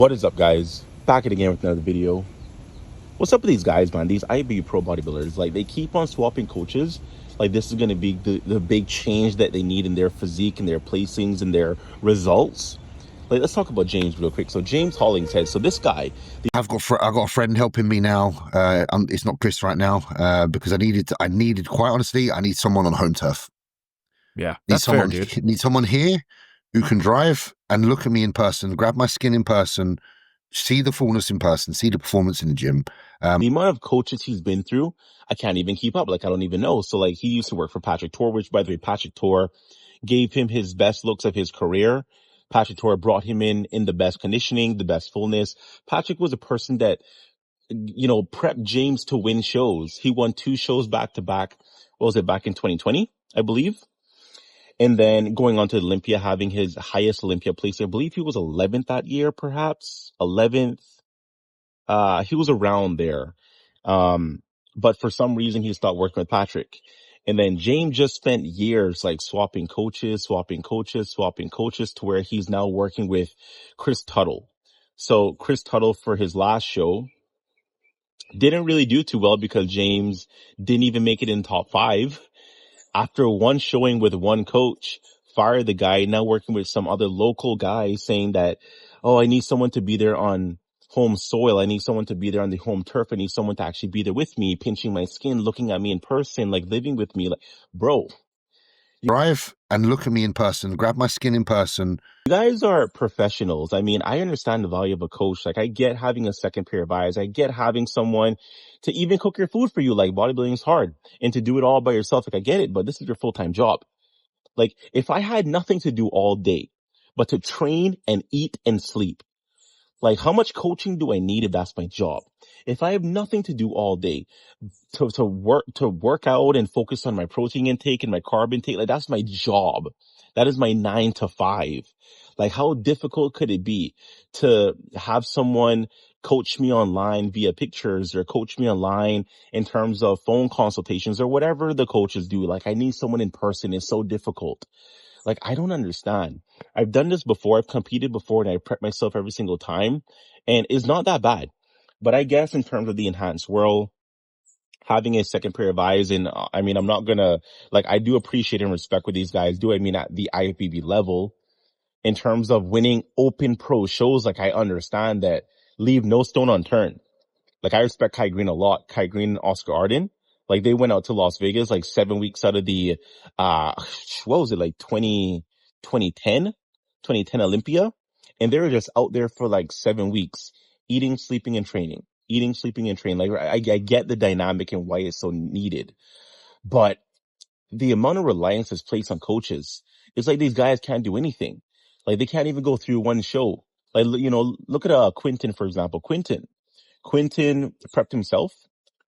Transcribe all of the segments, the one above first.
What is up, guys? Back at again with another video. What's up with these guys, man? These IFBB pro bodybuilders, like, they keep on swapping coaches. Like, this is going to be the big change that they need in their physique and their placings and their results. Like, let's talk about James real quick. So James Hollingshead. So this guy, I've got a friend helping me now. It's not Chris right now because I needed quite honestly, I need someone on home turf. Yeah, that's fair, dude. Need someone here who can drive and look at me in person, grab my skin in person, see the fullness in person, see the performance in the gym. the amount of coaches he's been through, I can't even keep up. Like, I don't even know. So, like, he used to work for Patrick Tor, which, by the way, Patrick Tor gave him his best looks of his career. Patrick Tor brought him in the best conditioning, the best fullness. Patrick was a person that, prepped James to win shows. He won 2 shows back to back. What was it, back in 2020, I believe? And then going on to Olympia, having his highest Olympia place. I believe he was 11th that year, perhaps 11th. He was around there. But for some reason he stopped working with Patrick. And then James just spent years like swapping coaches to where he's now working with Chris Tuttle. So Chris Tuttle, for his last show, didn't really do too well because James didn't even make it in top 5. After one showing with one coach, fired the guy, now working with some other local guy saying that, oh, I need someone to be there on home soil. I need someone to be there on the home turf. I need someone to actually be there with me, pinching my skin, looking at me in person, like living with me. Like, bro, Drive and look at me in person, grab my skin in person. you guys are professionals. I mean, I understand the value of a coach. Like, I get having a second pair of eyes. I get having someone to even cook your food for you. Like, bodybuilding is hard, and to do it all by yourself, like, I get it, but this is your full-time job. Like, if I had nothing to do all day but to train and eat and sleep, like, how much coaching do I need if that's my job? If I have nothing to do all day to work out and focus on my protein intake and my carb intake, like, that's my job. That is my 9 to 5. Like, how difficult could it be to have someone coach me online via pictures or coach me online in terms of phone consultations or whatever the coaches do? Like, I need someone in person. It's so difficult. Like, I don't understand. I've done this before. I've competed before and I prep myself every single time, and it's not that bad. But I guess in terms of the enhanced world, having a second pair of eyes, and I mean, I'm not gonna, like, I do appreciate and respect what these guys do. I mean, at the IFBB level, in terms of winning open pro shows, like, I understand that, leave no stone unturned. Like, I respect Kai Green a lot. Kai Green and Oscar Arden, like, they went out to Las Vegas like 7 weeks out of the, what was it, like 2010 Olympia. And they were just out there for like 7 weeks, eating, sleeping, and training. Like, I get the dynamic and why it's so needed. But the amount of reliance that's placed on coaches, it's like these guys can't do anything. Like, they can't even go through one show. Like, look at Quinton, for example. Quinton prepped himself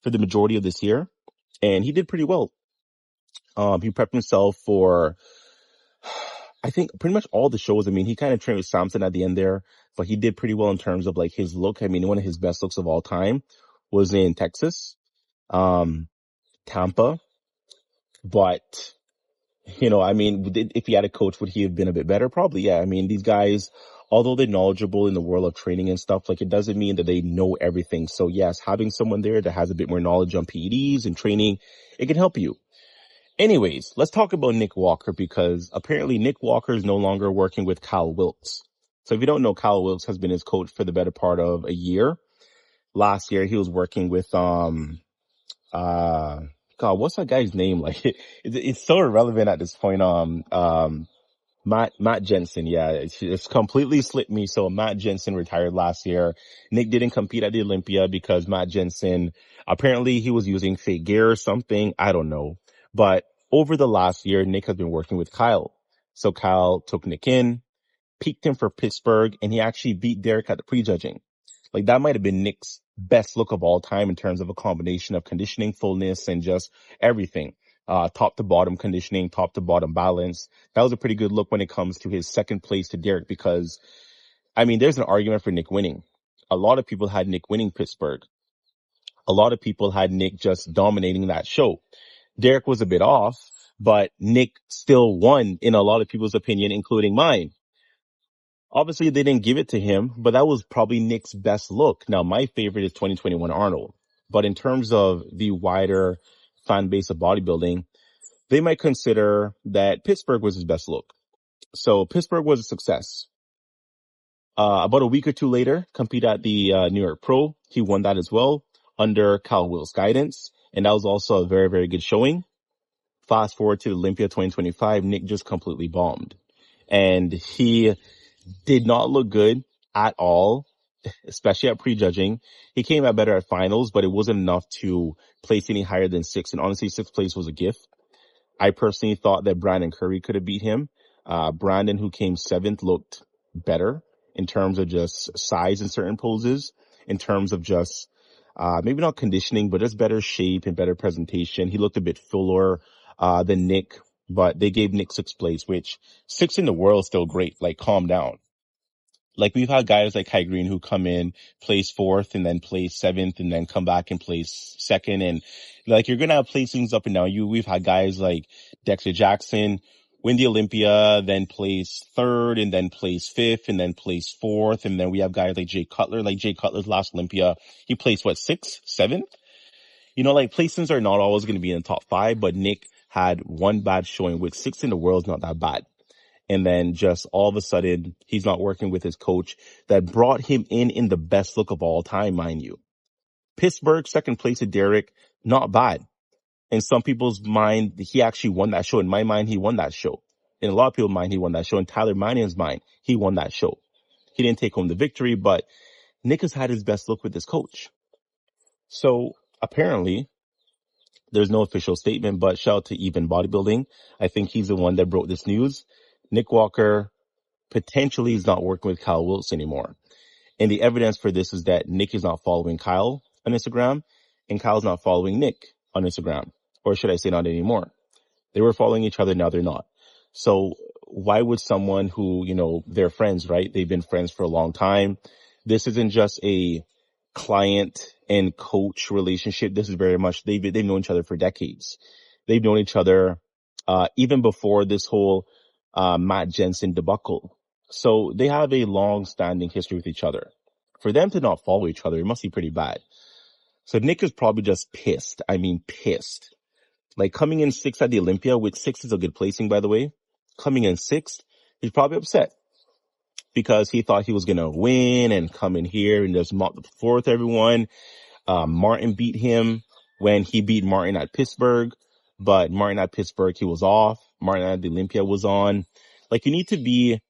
for the majority of this year, and he did pretty well. He prepped himself for, I think, pretty much all the shows. I mean, he kind of trained with Samson at the end there, but he did pretty well in terms of like his look. I mean, one of his best looks of all time was in Texas, Tampa. But, I mean, if he had a coach, would he have been a bit better? Probably, yeah. I mean, these guys, although they're knowledgeable in the world of training and stuff, like, it doesn't mean that they know everything. So yes, having someone there that has a bit more knowledge on PEDs and training, it can help you. Anyways, let's talk about Nick Walker, because apparently Nick Walker is no longer working with Kyle Wilkes. So if you don't know, Kyle Wilkes has been his coach for the better part of a year. Last year, he was working with, God, what's that guy's name? Like, it's so irrelevant at this point. Matt Jensen. Yeah, it's completely slipped me. So Matt Jensen retired last year. Nick didn't compete at the Olympia because Matt Jensen, apparently he was using fake gear or something. I don't know. But over the last year, Nick has been working with Kyle. So Kyle took Nick in, peaked him for Pittsburgh, and he actually beat Derek at the prejudging. Like, that might have been Nick's best look of all time in terms of a combination of conditioning, fullness, and just everything. Top to bottom conditioning, top to bottom balance. That was a pretty good look when it comes to his second place to Derek, because, I mean, there's an argument for Nick winning. A lot of people had Nick winning Pittsburgh. A lot of people had Nick just dominating that show. Derek was a bit off, but Nick still won in a lot of people's opinion, including mine. Obviously, they didn't give it to him, but that was probably Nick's best look. Now, my favorite is 2021 Arnold. But in terms of the wider fan base of bodybuilding, they might consider that Pittsburgh was his best look. So Pittsburgh was a success. About a week or two later, compete at the New York Pro. He won that as well under Kyle Wilkes' guidance. And that was also a very, very good showing. Fast forward to Olympia 2025, Nick just completely bombed. And he did not look good at all, especially at prejudging. He came out better at finals, but it wasn't enough to place any higher than 6. And honestly, 6th place was a gift. I personally thought that Brandon Curry could have beat him. Brandon, who came 7th, looked better in terms of just size in certain poses, in terms of just maybe not conditioning, but just better shape and better presentation. He looked a bit fuller than Nick, but they gave Nick 6th place, which 6th in the world is still great. Like, calm down. Like, we've had guys like Kai Green who come in, place 4th, and then place 7th, and then come back and place 2nd. And like, you're gonna have placings up and down. We've had guys like Dexter Jackson win the Olympia, then place 3rd, and then place 5th, and then place 4th. And then we have guys like Jay Cutler. Like, Jay Cutler's last Olympia, he placed 6th, 7th? You know, like, placings are not always going to be in the top 5, but Nick had one bad showing, which 6th in the world is not that bad. And then just all of a sudden, he's not working with his coach that brought him in the best look of all time, mind you. Pittsburgh, 2nd place at Derek, not bad. In some people's mind, he actually won that show. In my mind, he won that show. In a lot of people's mind, he won that show. In Tyler Mannion's mind, he won that show. He didn't take home the victory, but Nick has had his best look with his coach. So apparently, there's no official statement, but shout out to Even Bodybuilding. I think he's the one that broke this news. Nick Walker potentially is not working with Kyle Wilkes anymore. And the evidence for this is that Nick is not following Kyle on Instagram, and Kyle's not following Nick on Instagram. Or should I say not anymore? They were following each other, now they're not. So why would someone who, they're friends, right? They've been friends for a long time. This isn't just a client and coach relationship. This is very much, they've known each other for decades. They've known each other, even before this whole, Matt Jensen debacle. So they have a long-standing history with each other. For them to not follow each other, it must be pretty bad. So Nick is probably just pissed. I mean, pissed. Like, coming in 6th at the Olympia, which 6th is a good placing, by the way. Coming in 6th, he's probably upset because he thought he was going to win and come in here and just mop the floor with everyone. Martin beat him when he beat Martin at Pittsburgh, but Martin at Pittsburgh, he was off. Martin at the Olympia was on. Like, you need to be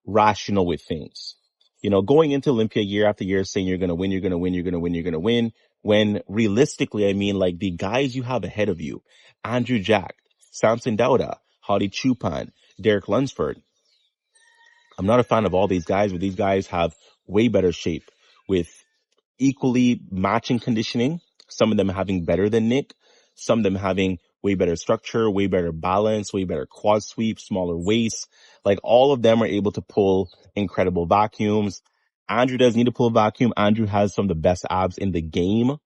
rational with things. Going into Olympia year after year saying you're going to win, you're going to win, you're going to win, you're going to win. When realistically, I mean, like, the guys you have ahead of you, Andrew Jack, Samson Dauda, Hadi Chupan, Derek Lunsford. I'm not a fan of all these guys, but these guys have way better shape with equally matching conditioning. Some of them having better than Nick. Some of them having way better structure, way better balance, way better quad sweep, smaller waist. Like, all of them are able to pull incredible vacuums. Andrew doesn't need to pull a vacuum. Andrew has some of the best abs in the game.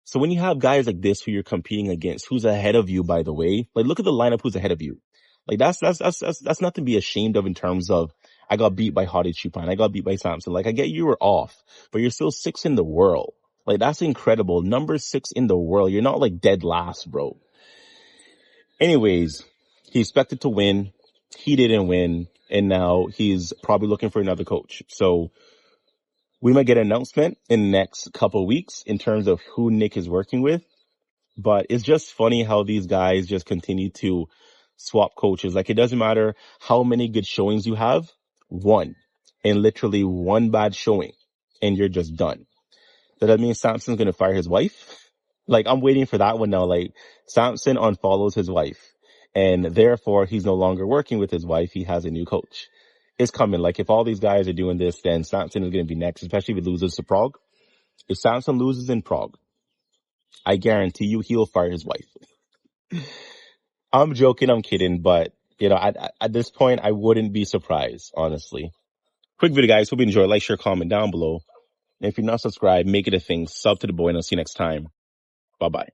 So when you have guys like this who you're competing against, who's ahead of you, by the way, like, look at the lineup who's ahead of you. Like, that's nothing to be ashamed of in terms of, I got beat by Hadi Chupan, I got beat by Samson. Like, I get you were off, but you're still 6th in the world. Like, that's incredible. Number 6 in the world. You're not like dead last, bro. Anyways, he expected to win. He didn't win. And now he's probably looking for another coach. So we might get an announcement in the next couple of weeks in terms of who Nick is working with. But it's just funny how these guys just continue to swap coaches. Like, it doesn't matter how many good showings you have. One. And literally one bad showing. And you're just done. Does that mean Samson's going to fire his wife? Like, I'm waiting for that one now. Like, Samson unfollows his wife. And therefore, he's no longer working with his wife. He has a new coach. It's coming. Like, if all these guys are doing this, then Samson is going to be next, especially if he loses to Prague. If Samson loses in Prague, I guarantee you he'll fire his wife. I'm joking, I'm kidding, but, at this point, I wouldn't be surprised, honestly. Quick video, guys. Hope you enjoy. Like, share, comment down below. And if you're not subscribed, make it a thing. Sub to the boy, and I'll see you next time. Bye-bye.